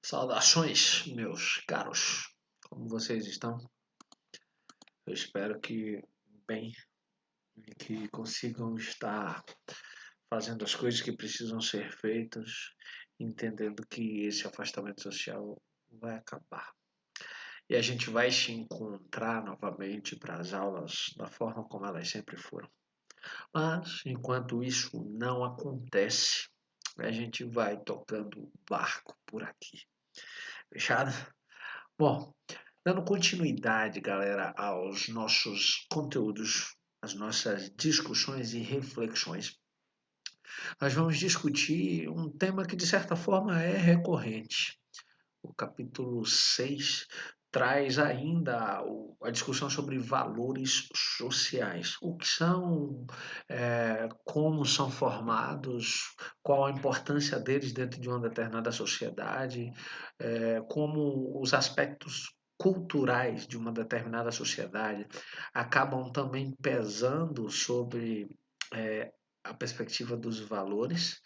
Saudações, meus caros. Como vocês estão? Eu espero que bem e que consigam estar fazendo as coisas que precisam ser feitas, entendendo que esse afastamento social vai acabar. E a gente vai se encontrar novamente para as aulas da forma como elas sempre foram. Mas, enquanto isso não acontece, a gente vai tocando barco por aqui. Fechado? Bom, dando continuidade, galera, aos nossos conteúdos, às nossas discussões e reflexões, nós vamos discutir um tema que, de certa forma, é recorrente. O capítulo 6 traz ainda a discussão sobre valores sociais. O que são, como são formados, qual a importância deles dentro de uma determinada sociedade, como os aspectos culturais de uma determinada sociedade acabam também pesando sobre a perspectiva dos valores,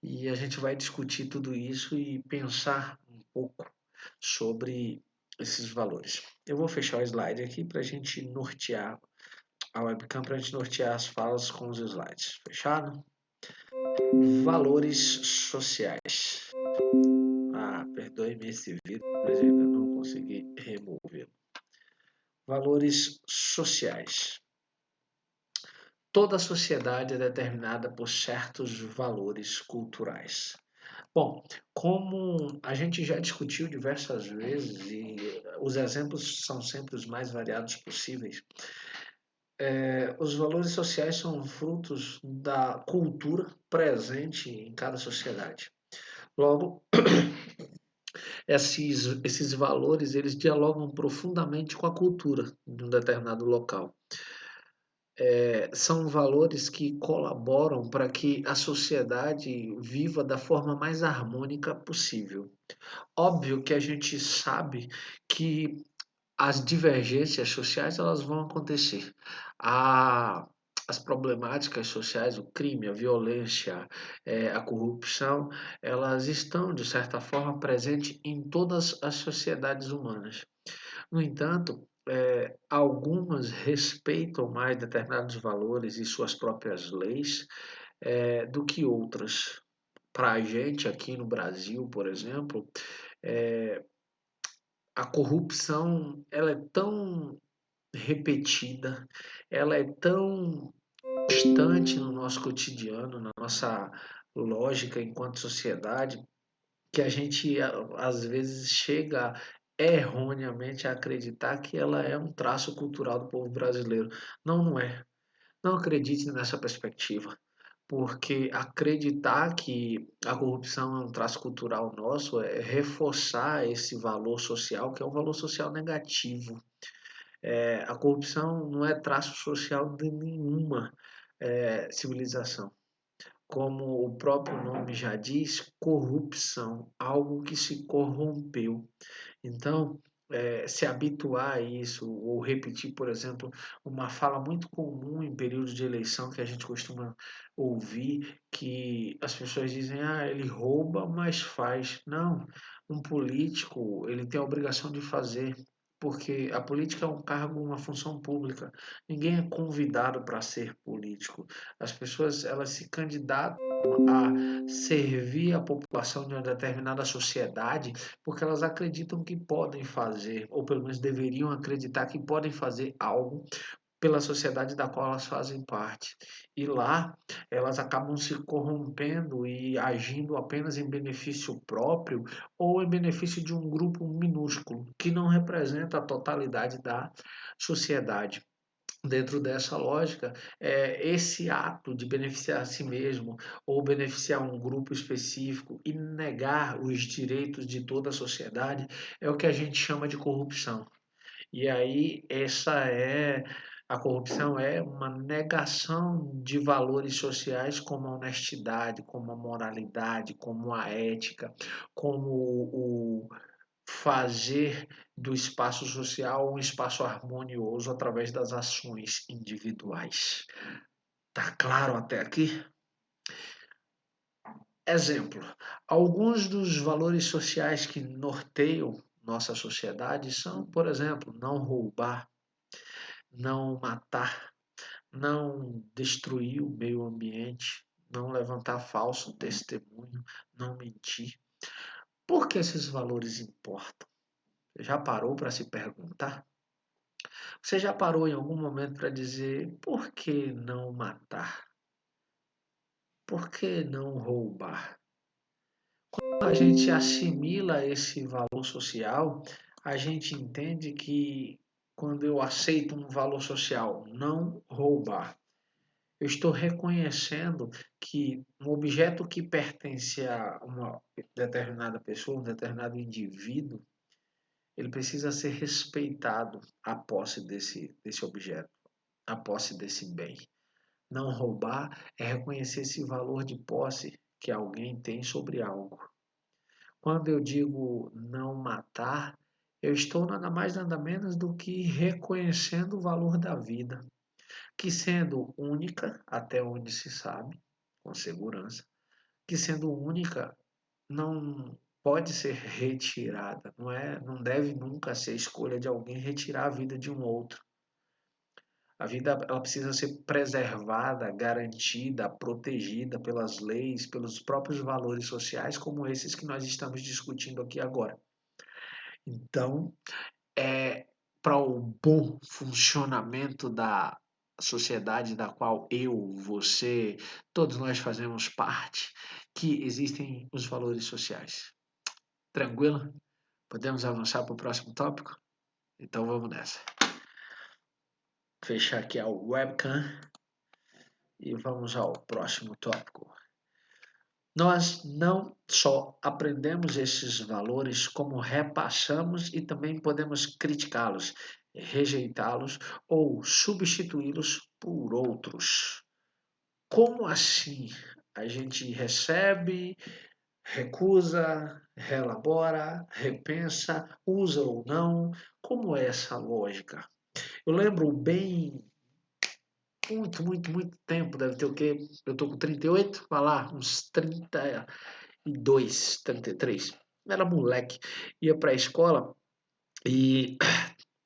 e a gente vai discutir tudo isso e pensar um pouco sobre esses valores. Eu vou fechar o slide aqui para a gente nortear a webcam, para a gente nortear as falas com os slides. Fechado? Valores sociais. Perdoe-me esse vídeo, mas ainda não consegui removê-lo. Valores sociais. Toda sociedade é determinada por certos valores culturais. Bom, como a gente já discutiu diversas vezes e os exemplos são sempre os mais variados possíveis, os valores sociais são frutos da cultura presente em cada sociedade. Logo, esses valores eles dialogam profundamente com a cultura de um determinado local. São valores que colaboram para que a sociedade viva da forma mais harmônica possível. Óbvio que a gente sabe que as divergências sociais elas vão acontecer. A, as problemáticas sociais, o crime, a violência, a corrupção, elas estão, de certa forma, presentes em todas as sociedades humanas. No entanto, algumas respeitam mais determinados valores e suas próprias leis do que outras. Para a gente aqui no Brasil, por exemplo, a corrupção ela é tão repetida, ela é tão constante no nosso cotidiano, na nossa lógica enquanto sociedade, que a gente às vezes chega erroneamente a acreditar que ela é um traço cultural do povo brasileiro. Não, não é. Não acredite nessa perspectiva, porque acreditar que a corrupção é um traço cultural nosso é reforçar esse valor social, que é um valor social negativo. A corrupção não é traço social de nenhuma civilização. Como o próprio nome já diz, corrupção, algo que se corrompeu. Então, se habituar a isso, ou repetir, por exemplo, uma fala muito comum em períodos de eleição que a gente costuma ouvir, que as pessoas dizem, ele rouba, mas faz. Não, um político, ele tem a obrigação de fazer, porque a política é um cargo, uma função pública. Ninguém é convidado para ser político. As pessoas, elas se candidatam a servir a população de uma determinada sociedade porque elas acreditam que podem fazer, ou pelo menos deveriam acreditar que podem fazer algo pela sociedade da qual elas fazem parte. E lá elas acabam se corrompendo e agindo apenas em benefício próprio ou em benefício de um grupo minúsculo, que não representa a totalidade da sociedade. Dentro dessa lógica, esse ato de beneficiar a si mesmo ou beneficiar um grupo específico e negar os direitos de toda a sociedade é o que a gente chama de corrupção. E aí, a corrupção é uma negação de valores sociais como a honestidade, como a moralidade, como a ética, como o fazer do espaço social um espaço harmonioso através das ações individuais. Tá claro até aqui? Exemplo, alguns dos valores sociais que norteiam nossa sociedade são, por exemplo, não roubar, não matar, não destruir o meio ambiente, não levantar falso testemunho, não mentir. Por que esses valores importam? Você já parou para se perguntar? Você já parou em algum momento para dizer por que não matar? Por que não roubar? A gente assimila esse valor social, a gente entende que quando eu aceito um valor social, não roubar, eu estou reconhecendo que um objeto que pertence a uma determinada pessoa, um determinado indivíduo, ele precisa ser respeitado a posse desse objeto, a posse desse bem. Não roubar é reconhecer esse valor de posse que alguém tem sobre algo. Quando eu digo não matar, eu estou nada mais nada menos do que reconhecendo o valor da vida, que sendo única, até onde se sabe, com segurança, que sendo única não pode ser retirada, não deve nunca ser escolha de alguém retirar a vida de um outro. A vida ela precisa ser preservada, garantida, protegida pelas leis, pelos próprios valores sociais, como esses que nós estamos discutindo aqui agora. Então, é para o bom funcionamento da sociedade da qual eu, você, todos nós fazemos parte, que existem os valores sociais. Tranquilo? Podemos avançar para o próximo tópico? Então vamos nessa. Fechar aqui a webcam e vamos ao próximo tópico. Nós não só aprendemos esses valores, como repassamos e também podemos criticá-los, rejeitá-los ou substituí-los por outros. Como assim? A gente recebe, recusa, relabora, repensa, usa ou não? Como é essa lógica? Eu lembro bem, muito tempo, deve ter o quê? Eu tô com 38, vai lá, uns 32, 33. Era moleque, ia pra escola e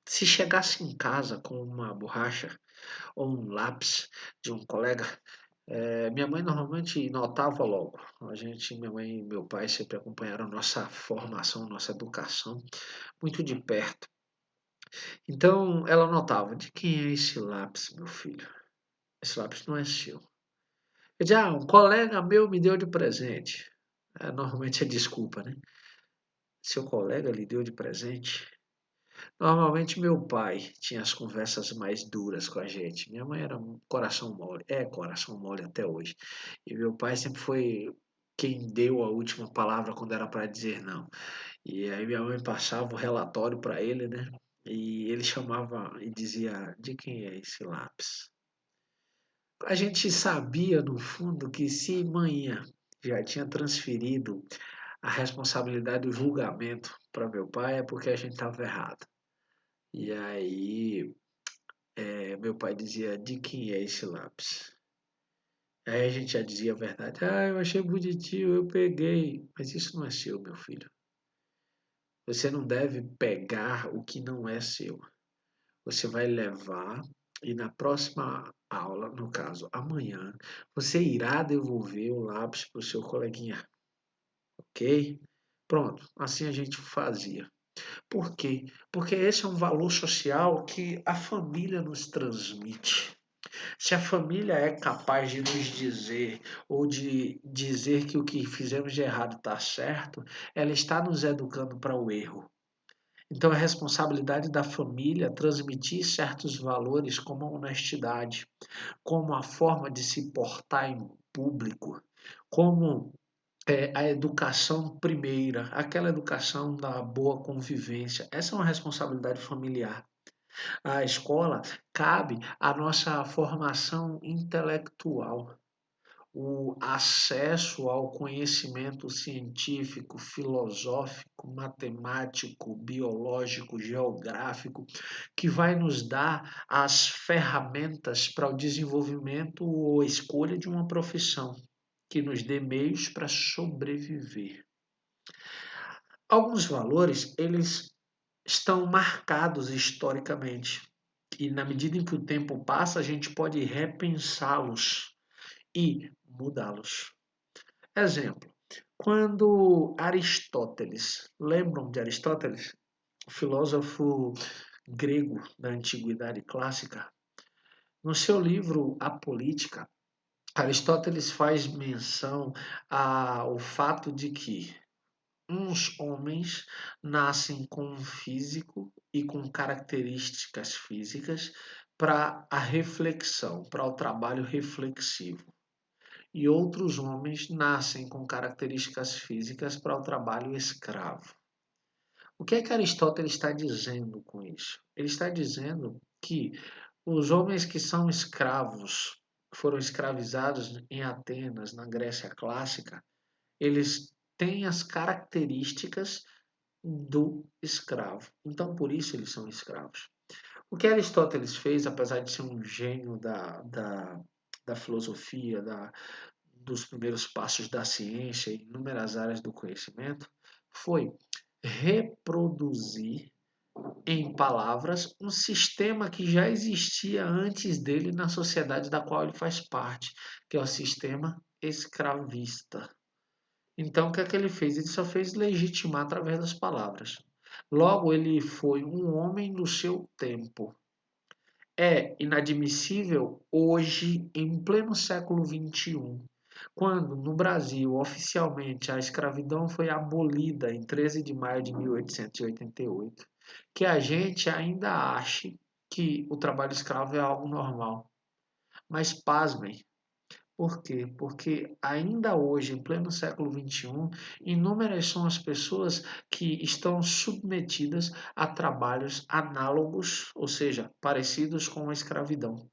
se chegasse em casa com uma borracha ou um lápis de um colega, minha mãe normalmente notava logo. Minha mãe e meu pai sempre acompanharam nossa formação, nossa educação muito de perto. Então ela notava, de quem é esse lápis, meu filho? Esse lápis não é seu. Eu dizia, um colega meu me deu de presente. Normalmente é desculpa, né? Seu colega lhe deu de presente. Normalmente meu pai tinha as conversas mais duras com a gente. Minha mãe era um coração mole, é coração mole até hoje. E meu pai sempre foi quem deu a última palavra quando era para dizer não. E aí minha mãe passava o relatório para ele, né? E ele chamava e dizia: de quem é esse lápis? A gente sabia no fundo que se manhã já tinha transferido a responsabilidade do julgamento para meu pai é porque a gente estava errado. E aí, meu pai dizia, de quem é esse lápis? Aí a gente já dizia a verdade. Ah, eu achei bonitinho, eu peguei. Mas isso não é seu, meu filho. Você não deve pegar o que não é seu. Você vai levar e na próxima aula, no caso amanhã, você irá devolver o lápis para o seu coleguinha, ok? Pronto, assim a gente fazia. Por quê? Porque esse é um valor social que a família nos transmite. Se a família é capaz de nos dizer ou de dizer que o que fizemos de errado está certo, ela está nos educando para o erro. Então é responsabilidade da família transmitir certos valores como a honestidade, como a forma de se portar em público, como a educação primeira, aquela educação da boa convivência. Essa é uma responsabilidade familiar. A escola cabe à nossa formação intelectual, o acesso ao conhecimento científico, filosófico, matemático, biológico, geográfico, que vai nos dar as ferramentas para o desenvolvimento ou escolha de uma profissão. que nos dê meios para sobreviver. Alguns valores, eles estão marcados historicamente. E na medida em que o tempo passa, a gente pode repensá-los e mudá-los. Exemplo, quando Aristóteles, lembram de Aristóteles? O filósofo grego da Antiguidade Clássica, no seu livro A Política, Aristóteles faz menção ao fato de que uns homens nascem com um físico e com características físicas para a reflexão, para o trabalho reflexivo. E outros homens nascem com características físicas para o trabalho escravo. O que é que Aristóteles está dizendo com isso? Ele está dizendo que os homens que são escravos, foram escravizados em Atenas, na Grécia clássica, eles têm as características do escravo. Então, por isso eles são escravos. O que Aristóteles fez, apesar de ser um gênio da filosofia, dos primeiros passos da ciência e inúmeras áreas do conhecimento, foi reproduzir em palavras um sistema que já existia antes dele na sociedade da qual ele faz parte, que é o sistema escravista. Então, o que é que ele fez? Ele só fez legitimar através das palavras. Logo, ele foi um homem do seu tempo. É inadmissível hoje, em pleno século XXI, quando no Brasil oficialmente a escravidão foi abolida em 13 de maio de 1888, que a gente ainda ache que o trabalho escravo é algo normal. Mas pasmem, por quê? Porque ainda hoje, em pleno século XXI, inúmeras são as pessoas que estão submetidas a trabalhos análogos, ou seja, parecidos com a escravidão.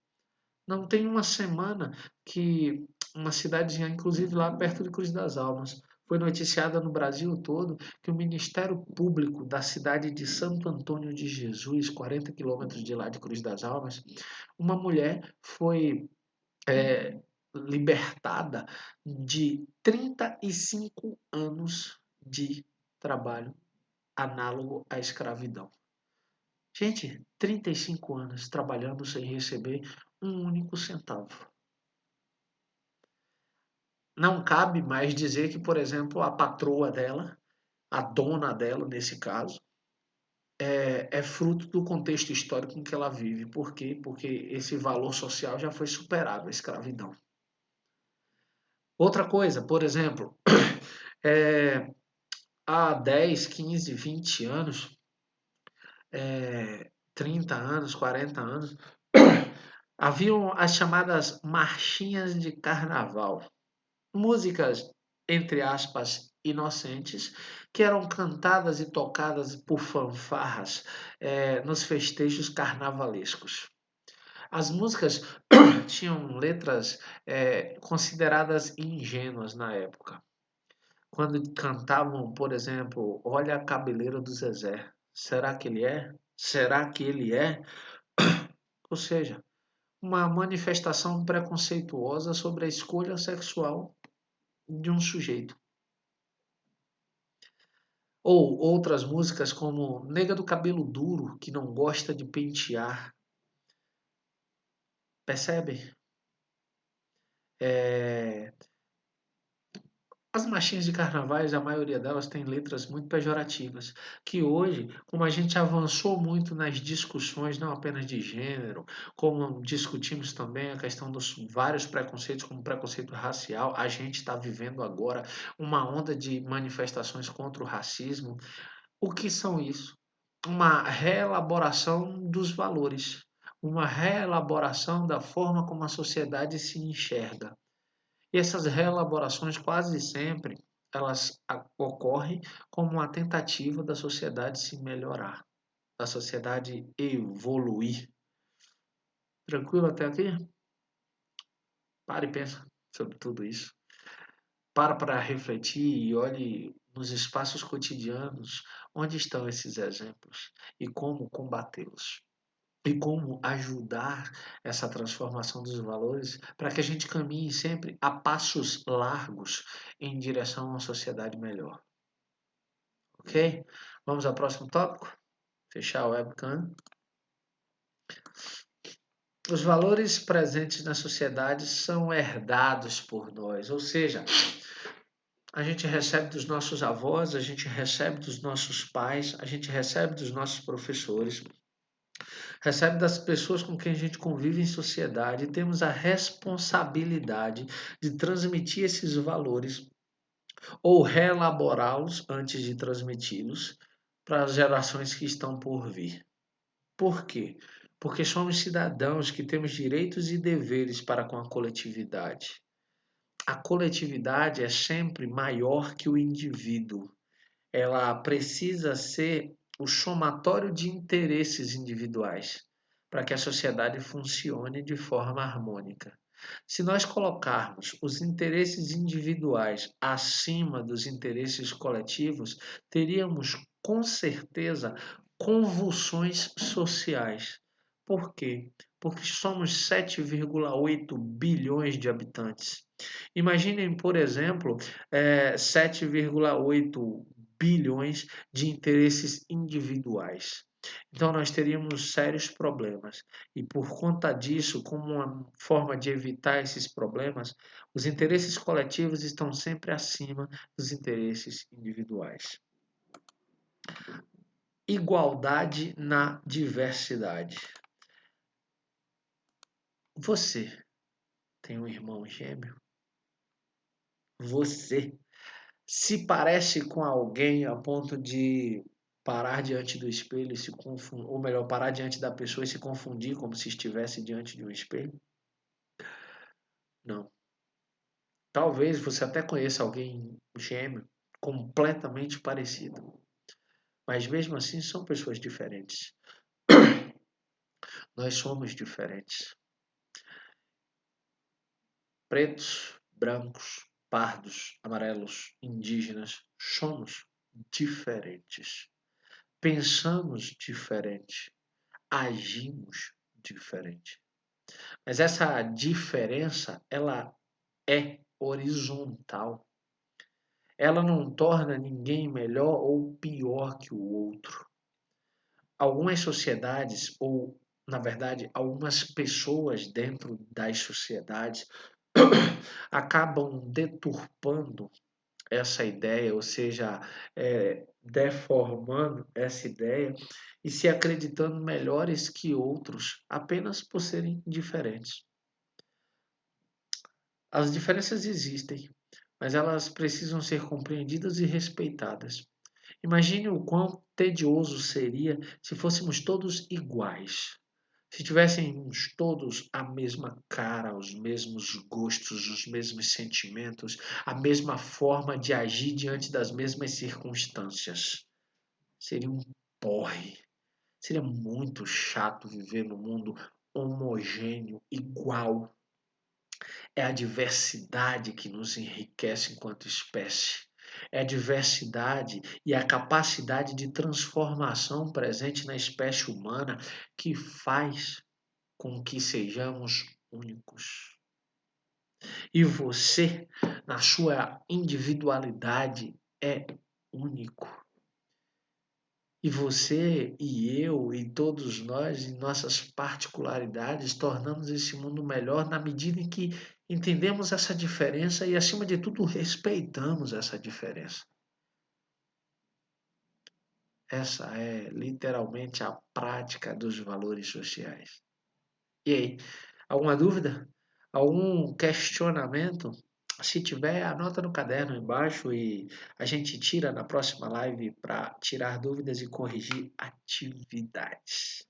Não tem uma semana que uma cidadezinha, inclusive lá perto de Cruz das Almas, foi noticiada no Brasil todo que o Ministério Público da cidade de Santo Antônio de Jesus, 40 quilômetros de lá de Cruz das Almas, uma mulher foi libertada de 35 anos de trabalho análogo à escravidão. Gente, 35 anos trabalhando sem receber um único centavo. Não cabe mais dizer que, por exemplo, a patroa dela, a dona dela, nesse caso, é fruto do contexto histórico em que ela vive. Por quê? Porque esse valor social já foi superado, a escravidão. Outra coisa, por exemplo, há 10, 15, 20 anos, 30 anos, 40 anos, haviam as chamadas marchinhas de carnaval. Músicas, entre aspas, inocentes, que eram cantadas e tocadas por fanfarras nos festejos carnavalescos. As músicas tinham letras consideradas ingênuas na época. Quando cantavam, por exemplo, Olha a cabeleira do Zezé, será que ele é? Será que ele é? Ou seja, uma manifestação preconceituosa sobre a escolha sexual de um sujeito. Ou outras músicas como Nega do Cabelo Duro, que não gosta de pentear. Percebe? As marchinhas de carnavais, a maioria delas tem letras muito pejorativas, que hoje, como a gente avançou muito nas discussões, não apenas de gênero, como discutimos também a questão dos vários preconceitos, como preconceito racial, a gente está vivendo agora uma onda de manifestações contra o racismo. O que são isso? Uma reelaboração dos valores, uma reelaboração da forma como a sociedade se enxerga. E essas reelaborações quase sempre elas ocorrem como uma tentativa da sociedade se melhorar, da sociedade evoluir. Tranquilo até aqui? Pare e pensa sobre tudo isso. Para refletir e olhe nos espaços cotidianos onde estão esses exemplos e como combatê-los. e como ajudar essa transformação dos valores para que a gente caminhe sempre a passos largos em direção a uma sociedade melhor. Ok? Vamos ao próximo tópico? Fechar o webcam. Os valores presentes na sociedade são herdados por nós, ou seja, a gente recebe dos nossos avós, a gente recebe dos nossos pais, a gente recebe dos nossos professores, recebe das pessoas com quem a gente convive em sociedade e temos a responsabilidade de transmitir esses valores ou reelaborá-los antes de transmiti-los para as gerações que estão por vir. Por quê? Porque somos cidadãos que temos direitos e deveres para com a coletividade. A coletividade é sempre maior que o indivíduo. Ela precisa ser o somatório de interesses individuais para que a sociedade funcione de forma harmônica. Se nós colocarmos os interesses individuais acima dos interesses coletivos, teríamos com certeza convulsões sociais. Por quê? Porque somos 7,8 bilhões de habitantes. Imaginem, por exemplo, 7,8 bilhões de interesses individuais. Então, nós teríamos sérios problemas. E por conta disso, como uma forma de evitar esses problemas, os interesses coletivos estão sempre acima dos interesses individuais. Igualdade na diversidade. Você tem um irmão gêmeo? Você se parece com alguém a ponto de parar diante do espelho e se confundir, ou melhor, parar diante da pessoa e se confundir como se estivesse diante de um espelho? Não. Talvez você até conheça alguém gêmeo completamente parecido, mas mesmo assim são pessoas diferentes. Nós somos diferentes. Pretos, brancos, pardos, amarelos, indígenas, somos diferentes. Pensamos diferente, agimos diferente. Mas essa diferença, ela é horizontal. Ela não torna ninguém melhor ou pior que o outro. Algumas sociedades, ou na verdade, algumas pessoas dentro das sociedades acabam deturpando essa ideia, ou seja, deformando essa ideia e se acreditando melhores que outros apenas por serem diferentes. As diferenças existem, mas elas precisam ser compreendidas e respeitadas. Imagine o quão tedioso seria se fôssemos todos iguais. Se tivéssemos todos a mesma cara, os mesmos gostos, os mesmos sentimentos, a mesma forma de agir diante das mesmas circunstâncias. Seria um porre. Seria muito chato viver num mundo homogêneo, igual. É a diversidade que nos enriquece enquanto espécie. É a diversidade e a capacidade de transformação presente na espécie humana que faz com que sejamos únicos. E você, na sua individualidade, é único. E você e eu e todos nós, em nossas particularidades, tornamos esse mundo melhor na medida em que entendemos essa diferença e, acima de tudo, respeitamos essa diferença. Essa é literalmente a prática dos valores sociais. E aí, alguma dúvida? Algum questionamento? Se tiver, anota no caderno embaixo e a gente tira na próxima live para tirar dúvidas e corrigir atividades.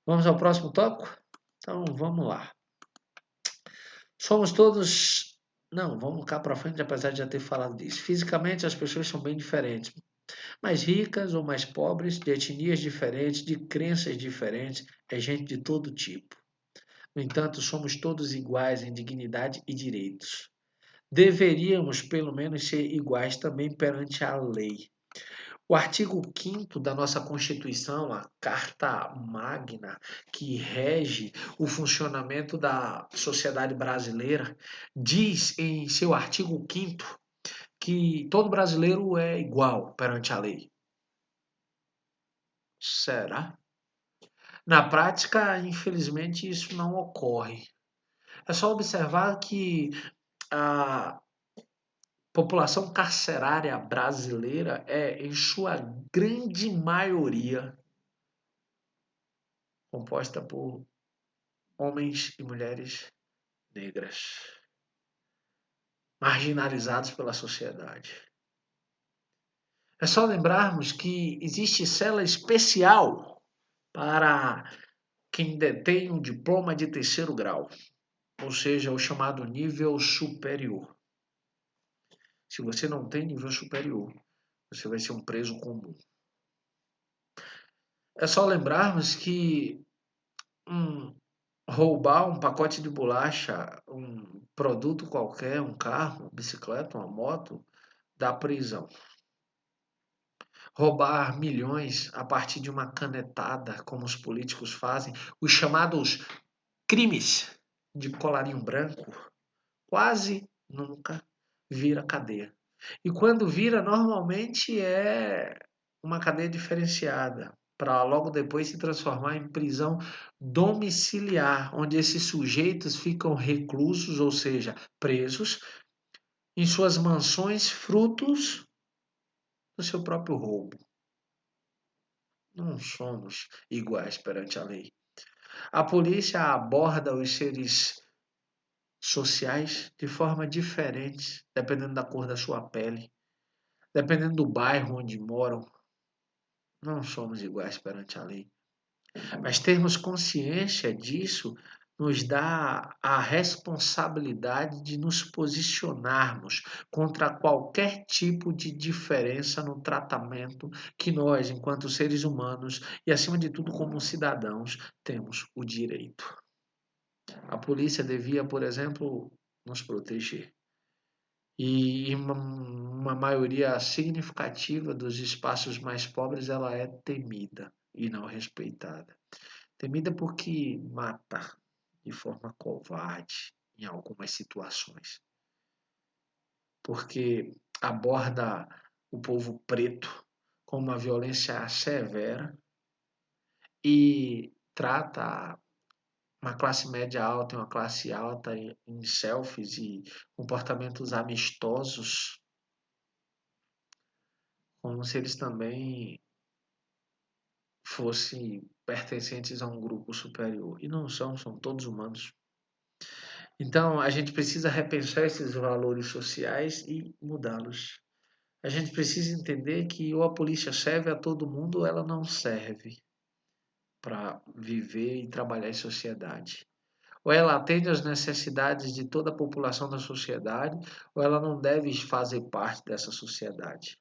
Vamos ao próximo tópico? Então, vamos lá. Somos todos... Não, vamos cá para frente, apesar de já ter falado disso. Fisicamente, as pessoas são bem diferentes. Mais ricas ou mais pobres, de etnias diferentes, de crenças diferentes, é gente de todo tipo. No entanto, somos todos iguais em dignidade e direitos. Deveríamos, pelo menos, ser iguais também perante a lei. O artigo 5º da nossa Constituição, a Carta Magna, que rege o funcionamento da sociedade brasileira, diz em seu artigo 5º que todo brasileiro é igual perante a lei. Será? Na prática, infelizmente, isso não ocorre. É só observar que a população carcerária brasileira é, em sua grande maioria, composta por homens e mulheres negras, marginalizados pela sociedade. É só lembrarmos que existe cela especial para quem detém um diploma de terceiro grau, ou seja, o chamado nível superior. Se você não tem nível superior, você vai ser um preso comum. É só lembrarmos que roubar um pacote de bolacha, um produto qualquer, um carro, uma bicicleta, uma moto, dá prisão. Roubar milhões a partir de uma canetada, como os políticos fazem, os chamados crimes de colarinho branco, quase nunca vira cadeia. E quando vira, normalmente é uma cadeia diferenciada, para logo depois se transformar em prisão domiciliar, onde esses sujeitos ficam reclusos, ou seja, presos, em suas mansões, frutos do seu próprio roubo. Não somos iguais perante a lei. A polícia aborda os seres sociais de forma diferente, dependendo da cor da sua pele, dependendo do bairro onde moram. Não somos iguais perante a lei. Mas termos consciência disso nos dá a responsabilidade de nos posicionarmos contra qualquer tipo de diferença no tratamento que nós, enquanto seres humanos e, acima de tudo, como cidadãos, temos o direito. A polícia devia, por exemplo, nos proteger. E em uma maioria significativa dos espaços mais pobres, ela é temida e não respeitada. Temida porque mata de forma covarde em algumas situações. Porque aborda o povo preto com uma violência severa e trata uma classe média alta e uma classe alta em selfies e comportamentos amistosos, como se eles também fossem pertencentes a um grupo superior. E não são, são todos humanos. Então, a gente precisa repensar esses valores sociais e mudá-los. A gente precisa entender que ou a polícia serve a todo mundo ou ela não serve para viver e trabalhar em sociedade. Ou ela atende às necessidades de toda a população da sociedade, ou ela não deve fazer parte dessa sociedade.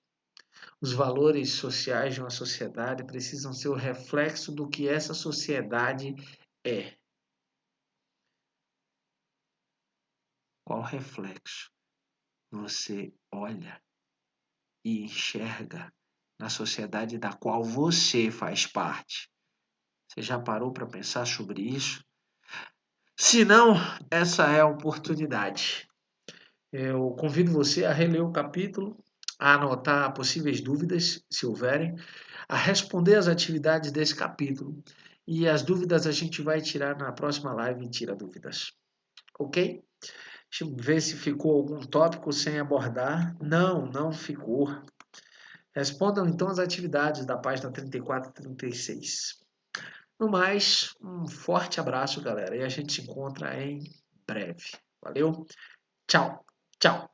Os valores sociais de uma sociedade precisam ser o reflexo do que essa sociedade é. Qual reflexo você olha e enxerga na sociedade da qual você faz parte? Você já parou para pensar sobre isso? Se não, essa é a oportunidade. Eu convido você a reler o capítulo, a anotar possíveis dúvidas, se houverem, a responder as atividades desse capítulo. E as dúvidas a gente vai tirar na próxima live e tira dúvidas. Ok? Deixa eu ver se ficou algum tópico sem abordar. Não, não ficou. Respondam então as atividades da página 34 e 36. No mais, um forte abraço, galera, e a gente se encontra em breve. Valeu? Tchau, tchau.